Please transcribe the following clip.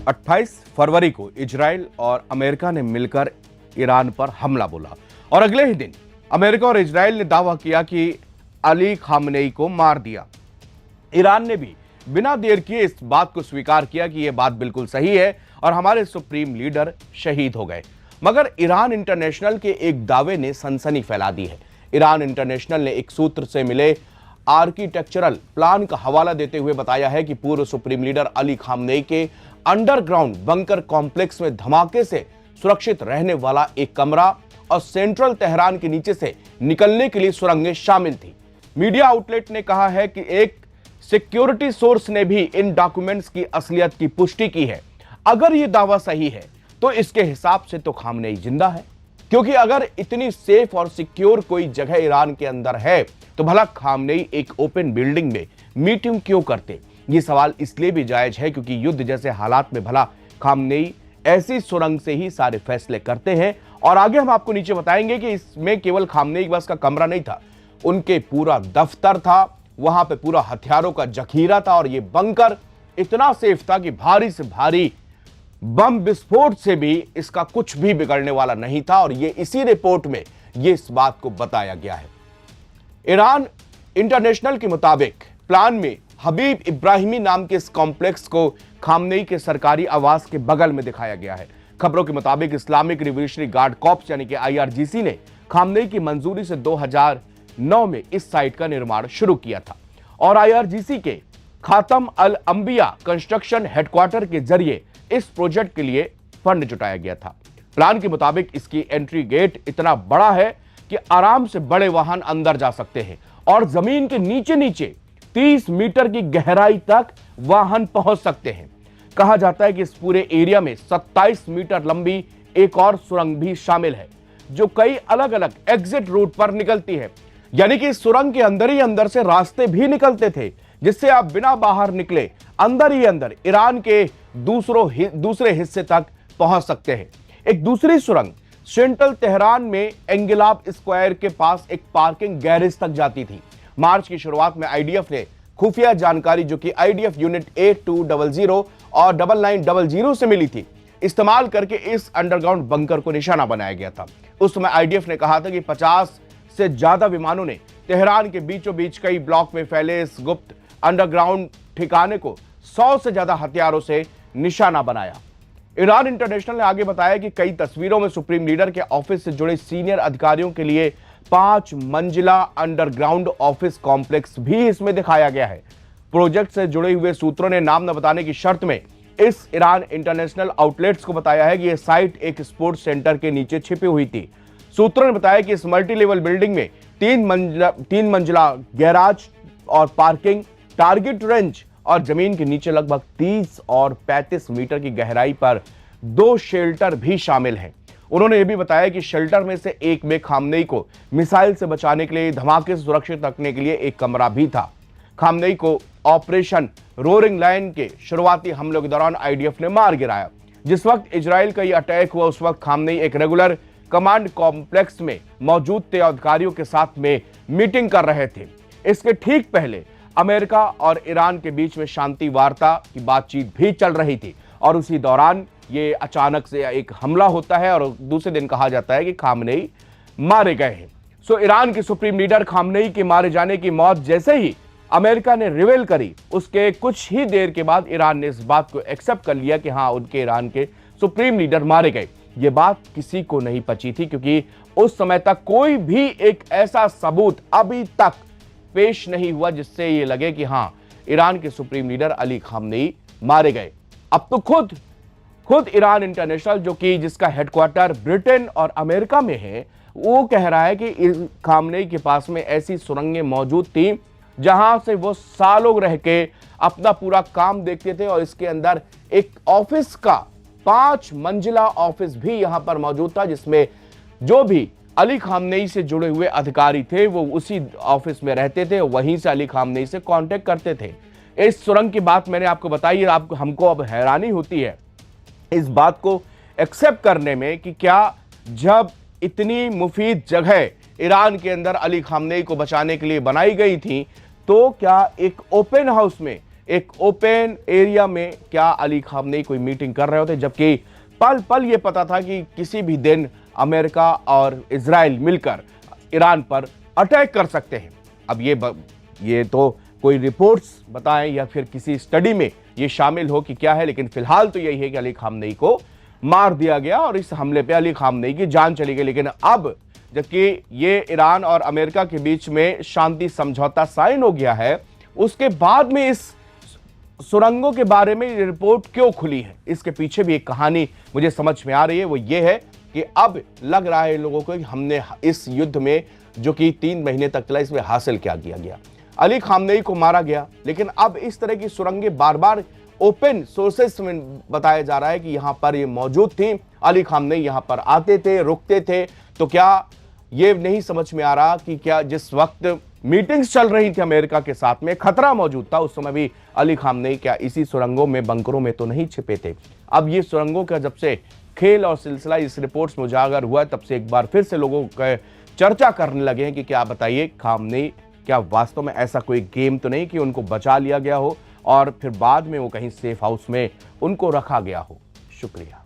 28 फरवरी को इजराइल और अमेरिका ने मिलकर ईरान पर हमला बोला और अगले ही दिन अमेरिका और इजराइल ने दावा किया कि अली खामनेई को मार दिया। ईरान ने भी बिना देर किए इस बात को स्वीकार किया कि यह बात बिल्कुल सही है और हमारे सुप्रीम लीडर शहीद हो गए। मगर ईरान इंटरनेशनल के एक दावे ने सनसनी फैला दी है। ईरान इंटरनेशनल ने एक सूत्र से मिले आर्किटेक्चरल प्लान का हवाला देते हुए बताया है कि पूर्व सुप्रीम लीडर अली खामनेई के अंडरग्राउंड बंकर कॉम्प्लेक्स में धमाके से सुरक्षित रहने वाला एक कमरा और सेंट्रल तेहरान के नीचे से निकलने के लिए सुरंगें शामिल थी। मीडिया आउटलेट ने कहा है कि एक सिक्योरिटी सोर्स ने भी इन डॉक्यूमेंट्स की असलियत की पुष्टि की है। अगर यह दावा सही है तो इसके हिसाब से तो खामनेई जिंदा है, क्योंकि अगर इतनी सेफ और सिक्योर कोई जगह ईरान के अंदर है तो भला खामनेई एक ओपन बिल्डिंग में मीटिंग क्यों करते। ये सवाल इसलिए भी जायज है क्योंकि युद्ध जैसे हालात में भला खामनेई ऐसी सुरंग से ही सारे फैसले करते हैं। और आगे हम आपको नीचे बताएंगे कि इसमें केवल खामनेई बस का कमरा नहीं था, उनके पूरा दफ्तर था, वहां पे पूरा हथियारों का जखीरा था और ये बंकर इतना सेफ था कि भारी से भारी बम विस्फोट से भी इसका कुछ भी बिगड़ने वाला नहीं था। और ये इसी रिपोर्ट में ये इस बात को बताया गया है। ईरान इंटरनेशनल के मुताबिक प्लान में हबीब इब्राहिमी नाम के इस कॉम्प्लेक्स को खामनेई के सरकारी आवास के बगल में दिखाया गया है। खबरों के मुताबिक इस्लामिक रिवोल्यूशनरी गार्ड कॉर्प्स यानी कि आईआरजीसी ने खामनेई की मंजूरी से 2009 में इस साइट का निर्माण शुरू किया था और आईआरजीसी के खातम अल अंबिया कंस्ट्रक्शन हेडक्वार्टर के जरिए इस प्रोजेक्ट के लिए फंड जुटाया गया था। प्लान के मुताबिक इसकी एंट्री गेट इतना बड़ा है कि आराम से बड़े वाहन अंदर जा सकते हैं और जमीन के नीचे नीचे 30 मीटर की गहराई तक वाहन पहुंच सकते हैं। कहा जाता है कि इस पूरे एरिया में 27 मीटर लंबी एक और सुरंग भी शामिल है जो कई अलग अलग एग्जिट रूट पर निकलती है। यानी कि इस सुरंग के अंदर ही अंदर से रास्ते भी निकलते थे जिससे आप बिना बाहर निकले अंदर ही अंदर ईरान के दूसरे हिस्से तक पहुंच सकते हैं। एक दूसरी सुरंग सेंट्रल तेहरान में एंगिलाब स्क्वायर के पास एक पार्किंग गैरेज तक जाती थी। मार्च की शुरुआत में आईडीएफ ने खुफिया जानकारी जो कि आईडीएफ यूनिट 8200 और 9900 से मिली थी, इस्तेमाल करके इस अंडरग्राउंड बंकर को निशाना बनाया गया था। उस समय आईडीएफ ने कहा था कि 50 से ज्यादा विमानों ने तेहरान के बीचों बीच कई ब्लॉक में फैले इस गुप्त अंडरग्राउंड ठिकाने को 100 से ज्यादा हथियारों से निशाना बनाया। ईरान इंटरनेशनल ने आगे बताया कि कई तस्वीरों में सुप्रीम लीडर के ऑफिस से जुड़े सीनियर अधिकारियों के लिए 5 मंजिला अंडरग्राउंड ऑफिस कॉम्प्लेक्स भी इसमें दिखाया गया है। प्रोजेक्ट से जुड़े हुए सूत्रों ने नाम न बताने की शर्त में इस ईरान इंटरनेशनल आउटलेट्स को बताया है कि यह साइट एक स्पोर्ट्स सेंटर के नीचे छिपी हुई थी। सूत्रों ने बताया कि इस मल्टी लेवल बिल्डिंग में 3 मंजिला गैराज और पार्किंग, टारगेट रेंज और जमीन के नीचे लगभग 30 और 35 मीटर की गहराई पर 2 शेल्टर भी शामिल हैं। उन्होंने यह भी बताया कि शेल्टर में से एक में खामनेई को मिसाइल से बचाने के लिए, धमाके से सुरक्षित रखने के लिए एक कमरा भी था। खामनेई को ऑपरेशन रोरिंग लायन के शुरुआती हमलों के दौरान आईडीएफ ने मार गिराया। जिस वक्त इजराइल का यह अटैक हुआ उस वक्त खामनेई एक रेगुलर कमांड कॉम्प्लेक्स में मौजूद थे, अधिकारियों के साथ में मीटिंग कर रहे थे। इसके ठीक पहले अमेरिका और ईरान के बीच में शांति वार्ता की बातचीत भी चल रही थी और उसी दौरान ये अचानक से एक हमला होता है और दूसरे दिन कहा जाता है कि खामनेई मारे गए हैं। सो ईरान के सुप्रीम लीडर खामनेई के मारे जाने की मौत जैसे ही अमेरिका ने रिवील करी, उसके कुछ ही देर के बाद ईरान ने इस बात को एक्सेप्ट कर लिया कि हाँ, उनके ईरान के सुप्रीम लीडर मारे गए। ये बात किसी को नहीं पची थी क्योंकि उस समय तक कोई भी एक ऐसा सबूत अभी तक पेश नहीं हुआ जिससे ये लगे कि हाँ, ईरान के सुप्रीम लीडर अली खामनेई मारे गए। अब तो खुद ईरान इंटरनेशनल जो कि जिसका हेडक्वार्टर ब्रिटेन और अमेरिका में है, वो कह रहा है कि खामनेई के पास में ऐसी सुरंगें मौजूद थी जहां से वो सालों रह के अपना पूरा काम देखते थे और इसके अंदर एक ऑफिस का 5 मंजिला ऑफिस भी यहां पर मौजूद था जिसमें जो भी अली खामनेई से जुड़े हुए अधिकारी थे वो उसी ऑफिस में रहते थे, वहीं से अली खामनेई से कांटेक्ट करते थे। इस सुरंग की बात मैंने आपको बताई, आपको हमको अब हैरानी होती है इस बात को एक्सेप्ट करने में कि क्या जब इतनी मुफीद जगह ईरान के अंदर अली खामनेई को बचाने के लिए बनाई गई थी तो क्या एक ओपन हाउस में एक ओपन एरिया में क्या अली खामनेई कोई मीटिंग कर रहे होते, जबकि पल पल ये पता था कि किसी भी दिन अमेरिका और इजराइल मिलकर ईरान पर अटैक कर सकते हैं। अब ये तो कोई रिपोर्ट्स बताएं या फिर किसी स्टडी में ये शामिल हो कि क्या है, लेकिन फिलहाल तो यही है कि अली खामनेई को मार दिया गया और इस हमले पे अली खामनेई की जान चली गई। लेकिन अब जबकि ये ईरान और अमेरिका के बीच में शांति समझौता साइन हो गया है, उसके बाद में इस सुरंगों के बारे में ये रिपोर्ट क्यों खुली है, इसके पीछे भी एक कहानी मुझे समझ में आ रही है। वो ये है कि अब लग रहा है लोगों को कि हमने इस युद्ध में जो कि 3 महीने तक चला, इसमें हासिल क्या किया गया। अली खामनेई को मारा गया, लेकिन अब इस तरह की सुरंगें बार बार ओपन सोर्सेस में बताया जा रहा है कि यहां पर ये मौजूद थी, अली खामनेई यहां पर आते थे, रुकते थे। तो क्या ये नहीं समझ में आ रहा कि क्या जिस वक्त मीटिंग्स चल रही थी अमेरिका के साथ में, खतरा मौजूद था, उस समय भी अली खामनेई क्या इसी सुरंगों में, बंकरों में तो नहीं छिपे थे। अब ये सुरंगों का जब से खेल और सिलसिला इस रिपोर्ट्स में उजागर हुआ, तब से एक बार फिर से लोगों का चर्चा करने लगे हैं कि क्या बताइए खामनेई क्या वास्तव में ऐसा कोई गेम तो नहीं कि उनको बचा लिया गया हो और फिर बाद में वो कहीं सेफ हाउस में उनको रखा गया हो। शुक्रिया।